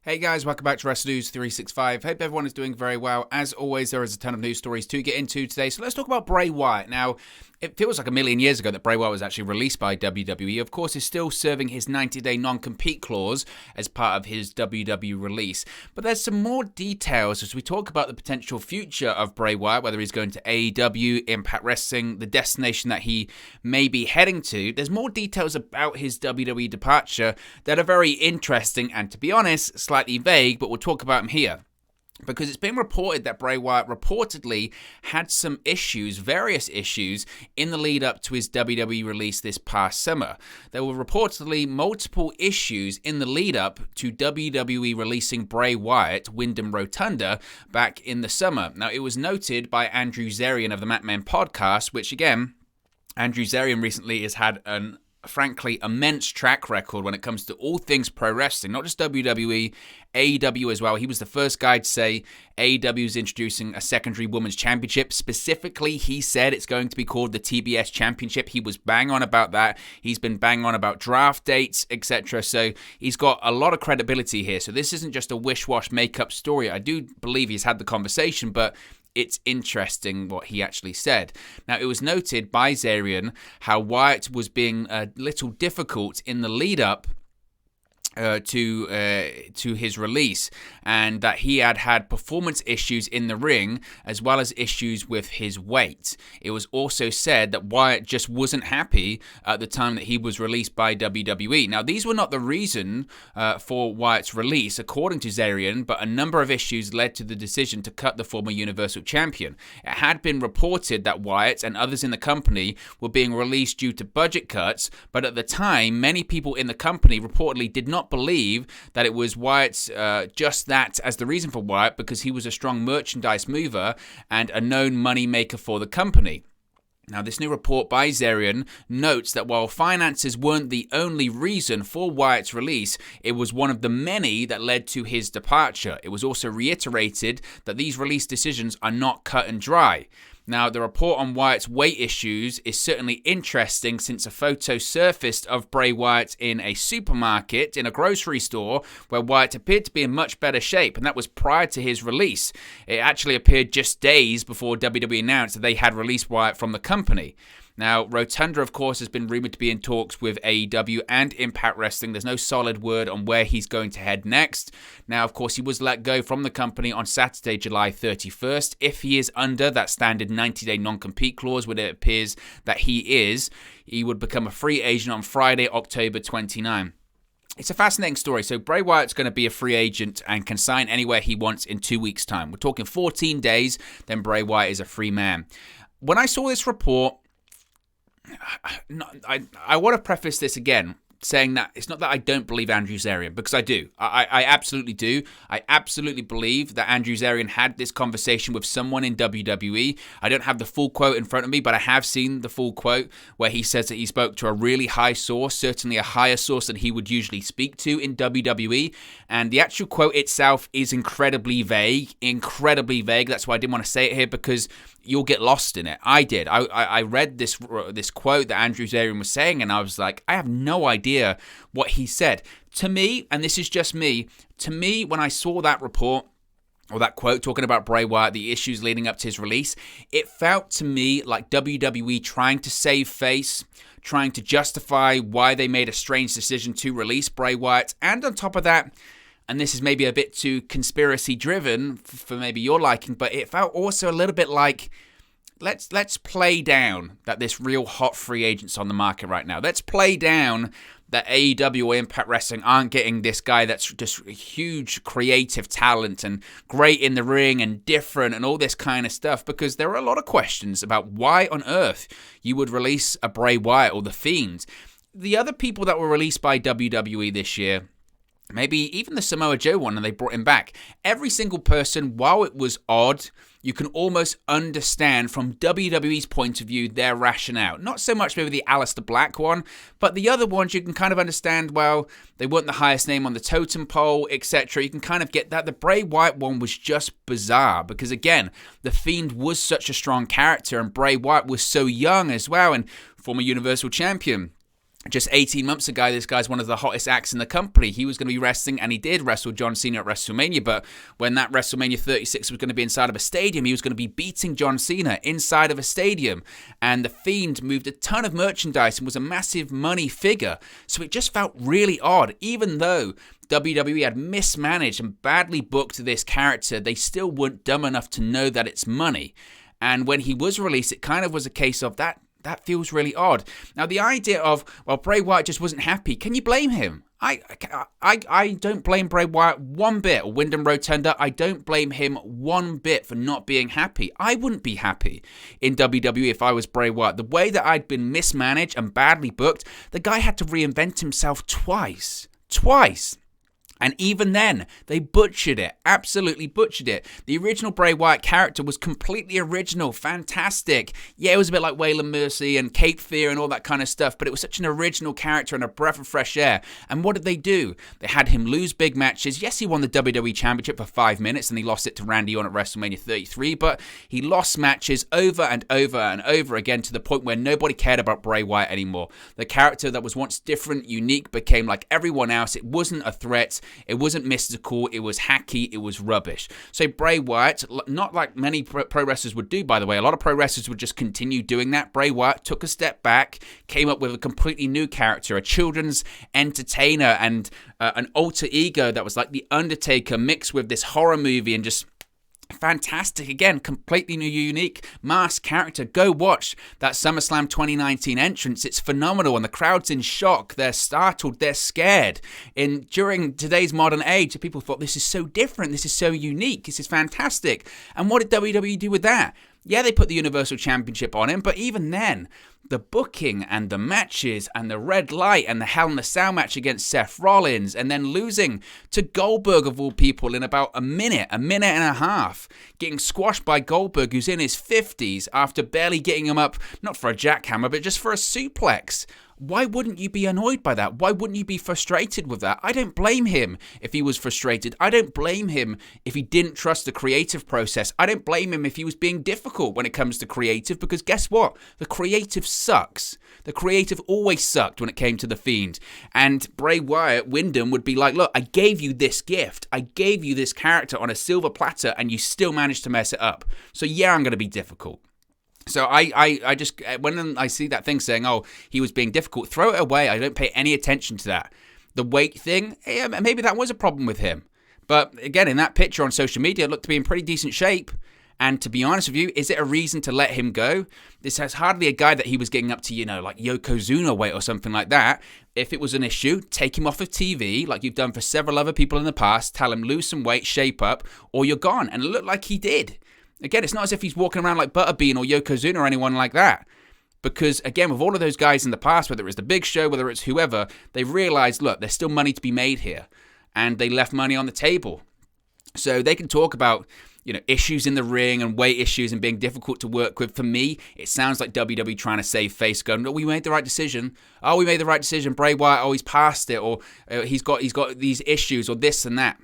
Hey guys, welcome back to Wrestle News 365. Hope everyone is doing very well. As always, there is a ton of news stories to get into today. So let's talk about Bray Wyatt. Now, it feels like a million years ago that Bray Wyatt was actually released by WWE. Of course, he's still serving his 90-day non-compete clause as part of his WWE release. But there's some more details as we talk about the potential future of Bray Wyatt, whether he's going to AEW, Impact Wrestling, the destination that he may be heading to. There's more details about his WWE departure that are very interesting and, to be honest, slightly vague, but we'll talk about him here. Because it's been reported that Bray Wyatt reportedly had some issues, various issues, in the lead up to his WWE release this past summer. There were reportedly multiple issues in the lead up to WWE releasing Bray Wyatt, Wyndham Rotunda, back in the summer. Now, it was noted by Andrew Zarian of the McMahon podcast, which again, Andrew Zarian recently has had an frankly immense track record when it comes to all things pro wrestling, not just WWE, AEW as well. He was the first guy to say AEW is introducing a secondary women's championship. Specifically, he said it's going to be called the TBS Championship. He was bang on about that. He's been bang on about draft dates, etc. So he's got a lot of credibility here. So this isn't just a wish-wash make-up story. I do believe he's had the conversation, but it's interesting what he actually said. Now, it was noted by Zarian how Wyatt was being a little difficult in the lead-up to his release, and that he had performance issues in the ring as well as issues with his weight. It was also said that Wyatt just wasn't happy at the time that he was released by WWE. Now, these were not the reason for Wyatt's release, according to Zarian, but a number of issues led to the decision to cut the former Universal Champion. It had been reported that Wyatt and others in the company were being released due to budget cuts, but at the time, many people in the company reportedly did not believe that it was Wyatt's just that as the reason for Wyatt, because he was a strong merchandise mover and a known money maker for the company. Now, this new report by Zarian notes that while finances weren't the only reason for Wyatt's release, it was one of the many that led to his departure. It was also reiterated that these release decisions are not cut and dry. Now, the report on Wyatt's weight issues is certainly interesting, since a photo surfaced of Bray Wyatt in a supermarket, in a grocery store, where Wyatt appeared to be in much better shape, and that was prior to his release. It actually appeared just days before WWE announced that they had released Wyatt from the company. Now, Rotunda, of course, has been rumored to be in talks with AEW and Impact Wrestling. There's no solid word on where he's going to head next. Now, of course, he was let go from the company on Saturday, July 31st. If he is under that standard 90-day non-compete clause, which it appears that he would become a free agent on Friday, October 29. It's a fascinating story. So Bray Wyatt's going to be a free agent and can sign anywhere he wants in 2 weeks' time. We're talking 14 days, then Bray Wyatt is a free man. When I saw this report, I want to preface this again, saying that it's not that I don't believe Andrew Zarian, because I do. I absolutely do. I absolutely believe that Andrew Zarian had this conversation with someone in WWE. I don't have the full quote in front of me, but I have seen the full quote where he says that he spoke to a really high source, certainly a higher source than he would usually speak to in WWE. And the actual quote itself is incredibly vague. That's why I didn't want to say it here, because you'll get lost in it. I did. I read this quote that Andrew Zarian was saying, and I was like, I have no idea what he said. To me, and this is just me, when I saw that report, or that quote talking about Bray Wyatt, the issues leading up to his release, it felt to me like WWE trying to save face, trying to justify why they made a strange decision to release Bray Wyatt, and on top of that, and this is maybe a bit too conspiracy driven for maybe your liking, but it felt also a little bit like, let's play down that this real hot free agent's on the market right now. Let's play down that AEW or Impact Wrestling aren't getting this guy that's just huge creative talent and great in the ring and different and all this kind of stuff, because there are a lot of questions about why on earth you would release a Bray Wyatt or The Fiend. The other people that were released by WWE this year, maybe even the Samoa Joe one, and they brought him back. Every single person, while it was odd, you can almost understand from WWE's point of view their rationale. Not so much maybe the Aleister Black one, but the other ones you can kind of understand, well, they weren't the highest name on the totem pole, etc. You can kind of get that. The Bray Wyatt one was just bizarre because, again, The Fiend was such a strong character and Bray Wyatt was so young as well and former Universal Champion. just 18 months ago, this guy's one of the hottest acts in the company. He was going to be wrestling, and he did wrestle John Cena at WrestleMania, but when that WrestleMania 36 was going to be inside of a stadium, he was going to be beating John Cena inside of a stadium, and The Fiend moved a ton of merchandise and was a massive money figure, so it just felt really odd. Even though WWE had mismanaged and badly booked this character, they still weren't dumb enough to know that it's money. And when he was released, it kind of was a case of that feels really odd. Now, the idea of, well, Bray Wyatt just wasn't happy. Can you blame him? I don't blame Bray Wyatt one bit. Or Wyndham Rotunda, I don't blame him one bit for not being happy. I wouldn't be happy in WWE if I was Bray Wyatt. The way that I'd been mismanaged and badly booked, the guy had to reinvent himself twice. And even then, they butchered it, absolutely butchered it. The original Bray Wyatt character was completely original, fantastic. Yeah, it was a bit like Waylon Mercy and Cape Fear and all that kind of stuff, but it was such an original character and a breath of fresh air. And what did they do? They had him lose big matches. Yes, he won the WWE Championship for 5 minutes and he lost it to Randy Orton at WrestleMania 33, but he lost matches over and over and over again to the point where nobody cared about Bray Wyatt anymore. The character that was once different, unique, became like everyone else. It wasn't a threat. It wasn't mystical, it was hacky, it was rubbish. So Bray Wyatt, not like many pro wrestlers would do, by the way, a lot of pro wrestlers would just continue doing that. Bray Wyatt took a step back, came up with a completely new character, a children's entertainer, and an alter ego that was like The Undertaker mixed with this horror movie, and just fantastic. Again, completely new, unique, masked character. Go watch that SummerSlam 2019 entrance. It's phenomenal, and the crowd's in shock. They're startled. They're scared. During today's modern age, people thought, this is so different. This is so unique. This is fantastic. And what did WWE do with that? Yeah, they put the Universal Championship on him, but even then, the booking and the matches and the red light and the Hell in a Cell match against Seth Rollins, and then losing to Goldberg of all people in about a minute and a half, getting squashed by Goldberg, who's in his 50s, after barely getting him up, not for a jackhammer, but just for a suplex. Why wouldn't you be annoyed by that? Why wouldn't you be frustrated with that? I don't blame him if he was frustrated. I don't blame him if he didn't trust the creative process. I don't blame him if he was being difficult when it comes to creative, because guess what? The creative sucks. The creative always sucked when it came to The Fiend. And Bray Wyatt, Wyndham, would be like, look, I gave you this gift. I gave you this character on a silver platter, and you still managed to mess it up. So yeah, I'm going to be difficult. So I just, when I see that thing saying, oh, he was being difficult, throw it away. I don't pay any attention to that. The weight thing, yeah, maybe that was a problem with him. But again, in that picture on social media, it looked to be in pretty decent shape. And to be honest with you, is it a reason to let him go? This has hardly a guy that he was getting up to, like Yokozuna weight or something like that. If it was an issue, take him off of TV, like you've done for several other people in the past. Tell him, lose some weight, shape up, or you're gone. And it looked like he did. Again, it's not as if he's walking around like Butterbean or Yokozuna or anyone like that. Because, again, with all of those guys in the past, whether it's the Big Show, whether it's whoever, they realized, look, there's still money to be made here. And they left money on the table. So they can talk about, issues in the ring and weight issues and being difficult to work with. For me, it sounds like WWE trying to save face, going, no, we made the right decision. Oh, we made the right decision. Bray Wyatt, he's passed it. Or he's got these issues or this and that.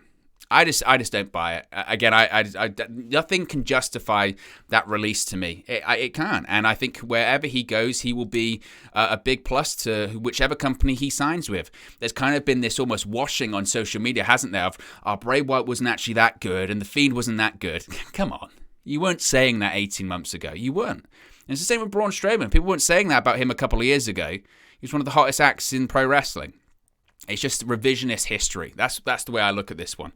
I just don't buy it. Again, I nothing can justify that release to me. It can't. And I think wherever he goes, he will be a big plus to whichever company he signs with. There's kind of been this almost washing on social media, hasn't there? Of, Bray Wyatt wasn't actually that good and The Fiend wasn't that good. Come on. You weren't saying that 18 months ago. You weren't. And it's the same with Braun Strowman. People weren't saying that about him a couple of years ago. He was one of the hottest acts in pro wrestling. It's just revisionist history. That's the way I look at this one.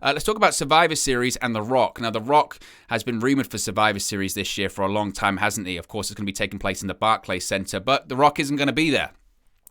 Let's talk about Survivor Series and The Rock. Now, The Rock has been rumored for Survivor Series this year for a long time, hasn't he? Of course, it's going to be taking place in the Barclays Center, but The Rock isn't going to be there.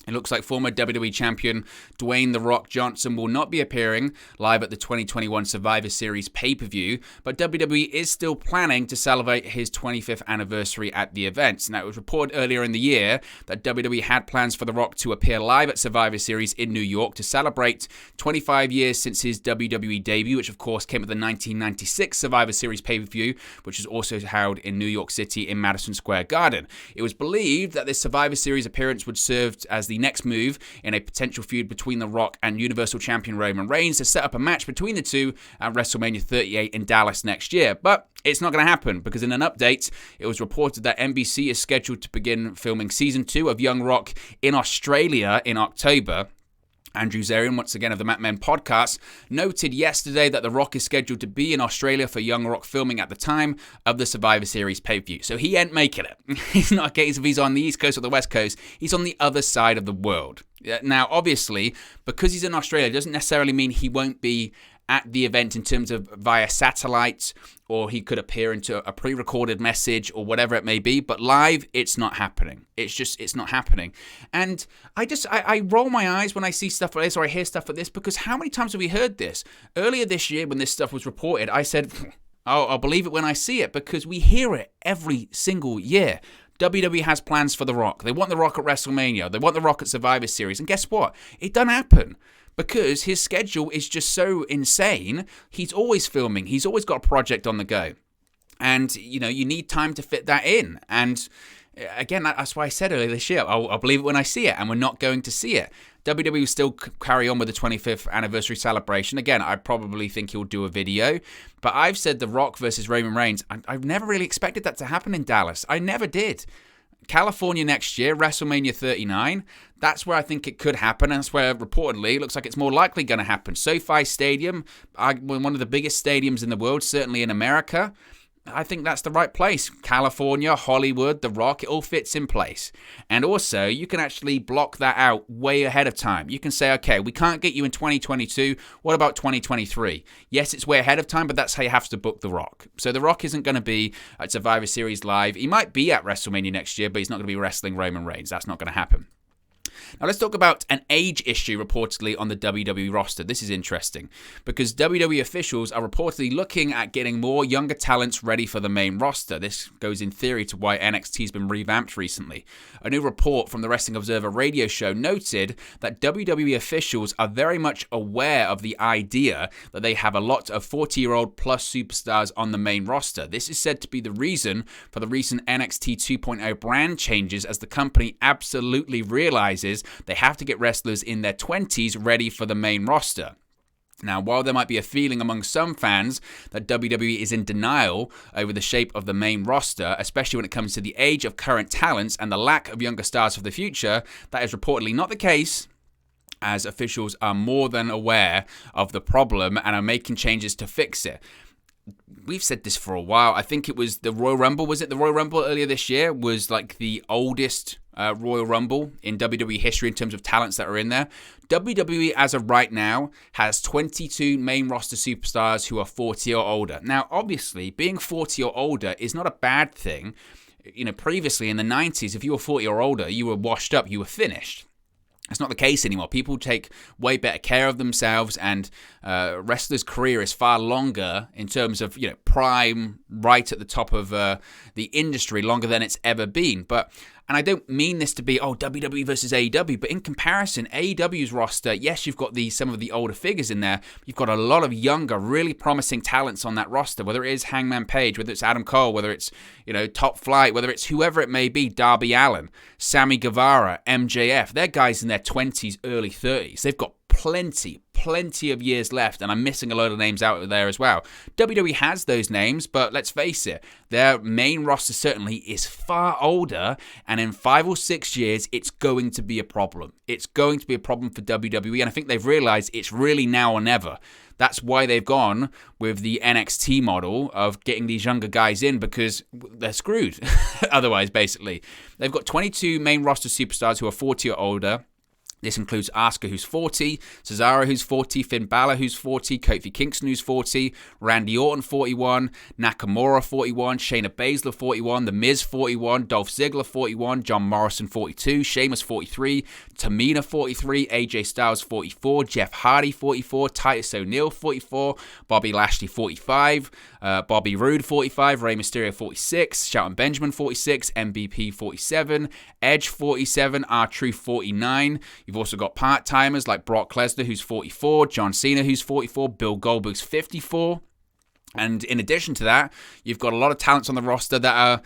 It looks like former WWE champion Dwayne "The Rock" Johnson will not be appearing live at the 2021 Survivor Series pay-per-view, but WWE is still planning to celebrate his 25th anniversary at the event. Now, it was reported earlier in the year that WWE had plans for The Rock to appear live at Survivor Series in New York to celebrate 25 years since his WWE debut, which of course came at the 1996 Survivor Series pay-per-view, which was also held in New York City in Madison Square Garden. It was believed that this Survivor Series appearance would serve as the next move in a potential feud between The Rock and Universal Champion Roman Reigns to set up a match between the two at WrestleMania 38 in Dallas next year. But it's not going to happen because in an update, it was reported that NBC is scheduled to begin filming Season 2 of Young Rock in Australia in October. Andrew Zarian, once again of the McMahon podcast, noted yesterday that The Rock is scheduled to be in Australia for Young Rock filming at the time of the Survivor Series pay-per-view. So he ain't making it. He's not a case if he's on the East Coast or the West Coast. He's on the other side of the world. Now, obviously, because he's in Australia, it doesn't necessarily mean he won't be at the event in terms of via satellite, or he could appear into a pre-recorded message or whatever it may be, but live, it's not happening. It's not happening. And I roll my eyes when I see stuff like this or I hear stuff like this, because how many times have we heard this? Earlier this year when this stuff was reported, I said, I'll believe it when I see it, because we hear it every single year. WWE has plans for The Rock. They want The Rock at WrestleMania. They want The Rock at Survivor Series. And guess what? It doesn't happen. Because his schedule is just so insane. He's always filming. He's always got a project on the go. And, you need time to fit that in. And again, that's why I said earlier this year, I'll believe it when I see it. And we're not going to see it. WWE will still carry on with the 25th anniversary celebration. Again, I probably think he'll do a video. But I've said The Rock versus Roman Reigns. I've never really expected that to happen in Dallas. I never did. California next year, WrestleMania 39, that's where I think it could happen. That's where reportedly it looks like it's more likely going to happen. SoFi Stadium, one of the biggest stadiums in the world, certainly in America. I think that's the right place. California, Hollywood, The Rock, it all fits in place. And also, you can actually block that out way ahead of time. You can say, okay, we can't get you in 2022. What about 2023? Yes, it's way ahead of time, but that's how you have to book The Rock. So The Rock isn't going to be at Survivor Series Live. He might be at WrestleMania next year, but he's not going to be wrestling Roman Reigns. That's not going to happen. Now let's talk about an age issue reportedly on the WWE roster. This is interesting because WWE officials are reportedly looking at getting more younger talents ready for the main roster. This goes in theory to why NXT's been revamped recently. A new report from the Wrestling Observer radio show noted that WWE officials are very much aware of the idea that they have a lot of 40-year-old plus superstars on the main roster. This is said to be the reason for the recent NXT 2.0 brand changes, as the company absolutely realizes they have to get wrestlers in their 20s ready for the main roster. Now, while there might be a feeling among some fans that WWE is in denial over the shape of the main roster, especially when it comes to the age of current talents and the lack of younger stars for the future, that is reportedly not the case, as officials are more than aware of the problem and are making changes to fix it. We've said this for a while. I think it was the Royal Rumble. Was it the Royal Rumble earlier this year? Was like the oldest Royal Rumble in WWE history in terms of talents that are in there. WWE, as of right now, has 22 main roster superstars who are 40 or older. Now, obviously, being 40 or older is not a bad thing. Previously in the 90s, if you were 40 or older, you were washed up, you were finished. It's not the case anymore. People take way better care of themselves, and wrestlers' career is far longer in terms of prime, right at the top of the industry, longer than it's ever been. And I don't mean this to be WWE versus AEW, but in comparison, AEW's roster, yes, you've got some of the older figures in there. You've got a lot of younger, really promising talents on that roster. Whether it is Hangman Page, whether it's Adam Cole, whether it's Top Flight, whether it's whoever it may be, Darby Allin, Sammy Guevara, MJF. They're guys in their 20s, early 30s. They've got plenty of years left, and I'm missing a load of names out there as well. WWE has those names, but let's face it, their main roster certainly is far older, and in 5 or 6 years, it's going to be a problem. It's going to be a problem for WWE, and I think they've realized it's really now or never. That's why they've gone with the NXT model of getting these younger guys in, because they're screwed otherwise, basically. They've got 22 main roster superstars who are 40 or older. This includes Asuka, who's 40, Cesaro, who's 40, Finn Balor, who's 40, Kofi Kingston, who's 40, Randy Orton, 41, Nakamura, 41, Shayna Baszler, 41, The Miz, 41, Dolph Ziggler, 41, John Morrison, 42, Sheamus, 43, Tamina, 43, AJ Styles, 44, Jeff Hardy, 44, Titus O'Neil, 44, Bobby Lashley, 45, Bobby Roode, 45, Rey Mysterio, 46, Shelton Benjamin, 46, MVP, 47, Edge, 47, R-Truth, 49. You've also got part-timers like Brock Lesnar, who's 44, John Cena, who's 44, Bill Goldberg's 54. And in addition to that, you've got a lot of talents on the roster that are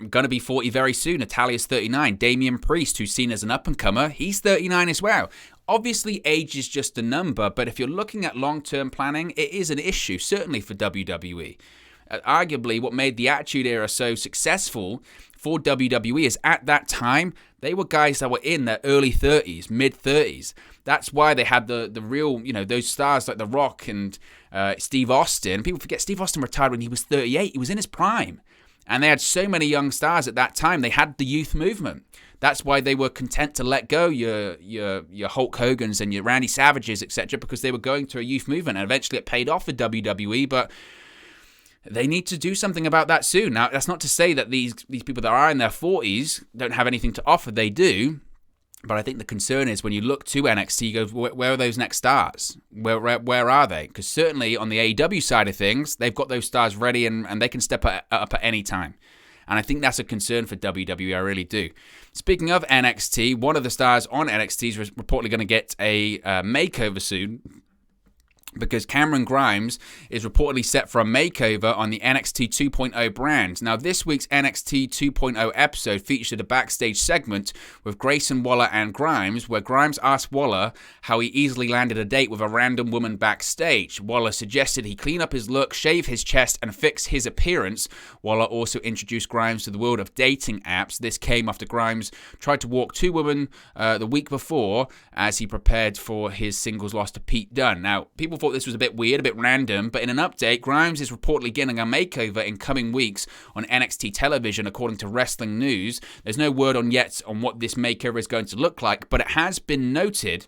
going to be 40 very soon. Natalia's 39. Damian Priest, who's seen as an up-and-comer, he's 39 as well. Obviously, age is just a number, but if you're looking at long-term planning, it is an issue, certainly for WWE. Arguably, what made the Attitude Era so successful for WWE is at that time, they were guys that were in their early 30s, mid-30s. That's why they had the real, those stars like The Rock and Steve Austin. People forget Steve Austin retired when he was 38. He was in his prime. And they had so many young stars at that time. They had the youth movement. That's why they were content to let go your Hulk Hogan's and your Randy Savages, etc., because they were going to a youth movement. And eventually it paid off for WWE, but they need to do something about that soon. Now, that's not to say that these people that are in their 40s don't have anything to offer. They do. But I think the concern is when you look to NXT, you go, where are those next stars? Where are they? Because certainly on the AEW side of things, they've got those stars ready and they can step up at any time. And I think that's a concern for WWE, I really do. Speaking of NXT, one of the stars on NXT is reportedly going to get a makeover soon, because Cameron Grimes is reportedly set for a makeover on the NXT 2.0 brand. Now, this week's NXT 2.0 episode featured a backstage segment with Grayson Waller and Grimes, where Grimes asked Waller how he easily landed a date with a random woman backstage. Waller suggested he clean up his look, shave his chest, and fix his appearance. Waller also introduced Grimes to the world of dating apps. This came after Grimes tried to walk two women the week before as he prepared for his singles loss to Pete Dunne. Now, people thought this was a bit weird, a bit random, but in an update, Grimes is reportedly getting a makeover in coming weeks on NXT television, according to Wrestling News. There's no word yet on what this makeover is going to look like, but it has been noted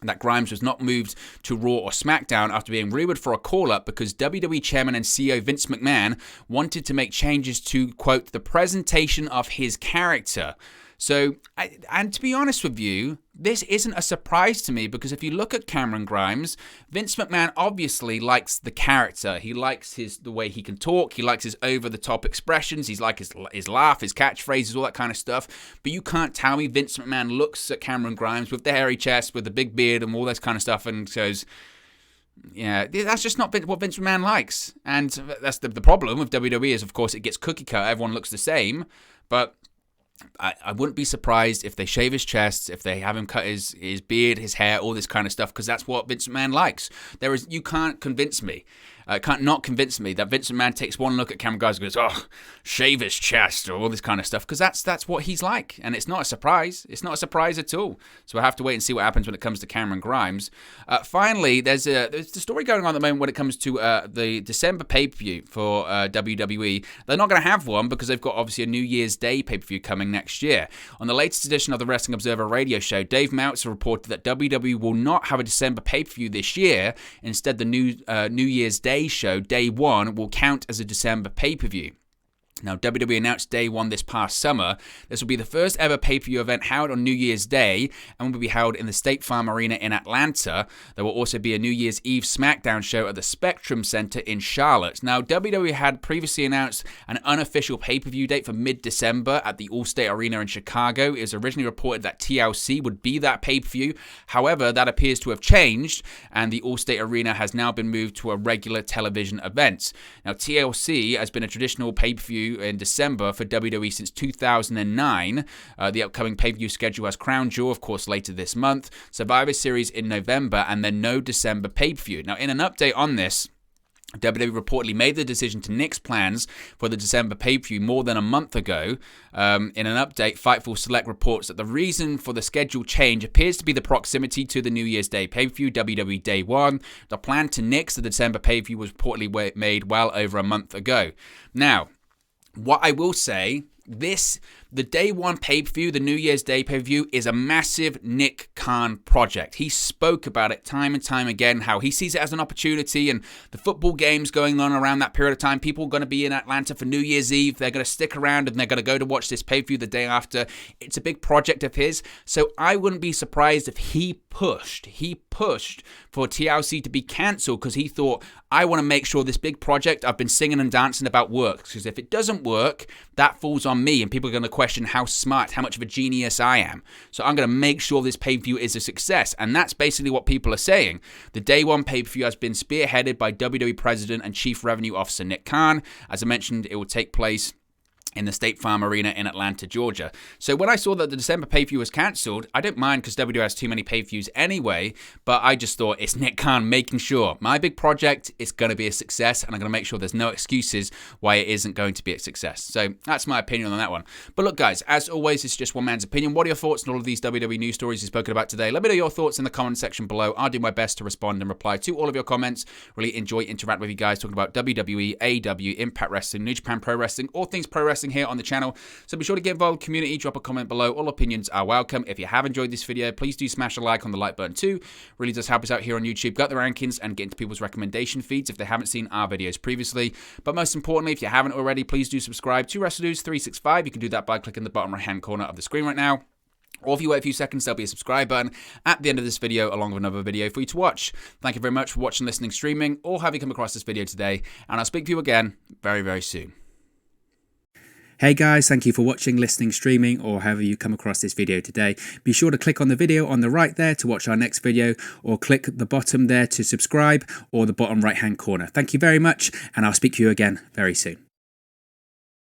that Grimes was not moved to Raw or SmackDown after being rumored for a call-up because WWE Chairman and CEO Vince McMahon wanted to make changes to, quote, the presentation of his character. So, and to be honest with you, this isn't a surprise to me, because if you look at Cameron Grimes, Vince McMahon obviously likes the character. He likes the way he can talk. He likes his over-the-top expressions. He's like his laugh, his catchphrases, all that kind of stuff. But you can't tell me Vince McMahon looks at Cameron Grimes with the hairy chest, with the big beard and all this kind of stuff and goes, yeah, that's just not what Vince McMahon likes. And that's the problem with WWE is, of course, it gets cookie cut. Everyone looks the same. But I wouldn't be surprised if they shave his chest, if they have him cut his beard, his hair, all this kind of stuff, because that's what Vince McMahon likes. You can't convince me, can't not convince me that Vince McMahon takes one look at Cameron Grimes and goes, oh, shave his chest, or all this kind of stuff, because that's what he's like, and it's not a surprise. It's not a surprise at all. So we'll have to wait and see what happens when it comes to Cameron Grimes. Finally, there's a story going on at the moment when it comes to the December pay-per-view for WWE. They're not going to have one because they've got obviously a New Year's Day pay-per-view coming next year. On the latest edition of the Wrestling Observer radio show, Dave Meltzer reported that WWE will not have a December pay-per-view this year. Instead, the New Year's Day show, Day 1, will count as a December pay-per-view. Now, WWE announced Day 1 this past summer. This will be the first ever pay-per-view event held on New Year's Day and will be held in the State Farm Arena in Atlanta. There will also be a New Year's Eve SmackDown show at the Spectrum Center in Charlotte. Now, WWE had previously announced an unofficial pay-per-view date for mid-December at the Allstate Arena in Chicago. It was originally reported that TLC would be that pay-per-view. However, that appears to have changed, and the Allstate Arena has now been moved to a regular television event. Now, TLC has been a traditional pay-per-view in December for WWE since 2009. The upcoming pay-per-view schedule has Crown Jewel, of course, later this month, Survivor Series in November, and then no December pay-per-view. Now, in an update on this, WWE reportedly made the decision to nix plans for the December pay-per-view more than a month ago. In an update, Fightful Select reports that the reason for the schedule change appears to be the proximity to the New Year's Day pay-per-view, WWE Day 1. The plan to nix the December pay-per-view was reportedly made well over a month ago. Now, what I will say, the Day 1 pay-per-view, the New Year's Day pay-per-view, is a massive Nick Khan project. He spoke about it time and time again, how he sees it as an opportunity, and the football games going on around that period of time, people are going to be in Atlanta for New Year's Eve, they're going to stick around and they're going to go to watch this pay-per-view the day after. It's a big project of his, so I wouldn't be surprised if he pushed for TLC to be cancelled, because he thought, I want to make sure this big project I've been singing and dancing about works, because if it doesn't work, that falls on me, and people are going to question how smart, how much of a genius I am. So I'm going to make sure this pay-per-view is a success. And that's basically what people are saying. The day one pay-per-view has been spearheaded by WWE President and Chief Revenue Officer Nick Khan. As I mentioned, it will take place in the State Farm Arena in Atlanta, Georgia. So when I saw that the December pay-per-view was cancelled, I don't mind because WWE has too many pay-per-views anyway, but I just thought it's Nick Khan making sure my big project is going to be a success, and I'm going to make sure there's no excuses why it isn't going to be a success. So that's my opinion on that one. But look, guys, as always, it's just one man's opinion. What are your thoughts on all of these WWE news stories we've spoken about today? Let me know your thoughts in the comment section below. I'll do my best to respond and reply to all of your comments. Really enjoy interacting with you guys, talking about WWE, AEW, Impact Wrestling, New Japan Pro Wrestling, all things pro wrestling here on the channel. So be sure to get involved in the community, drop a comment below. All opinions are welcome. If you have enjoyed this video, please do smash a like on the like button too. Really does help us out here on YouTube, got the rankings and get into people's recommendation feeds if they haven't seen our videos previously. But most importantly, if you haven't already, please do subscribe to WrestleNews 365. You can do that by clicking the bottom right hand corner of the screen right now. Or if you wait a few seconds, there'll be a subscribe button at the end of this video along with another video for you to watch. Thank you very much for watching, listening, streaming, or having come across this video today. And I'll speak to you again very, very soon. Hey guys, thank you for watching, listening, streaming, or however you come across this video today. Be sure to click on the video on the right there to watch our next video, or click the bottom there to subscribe, or the bottom right hand corner. Thank you very much, and I'll speak to you again very soon.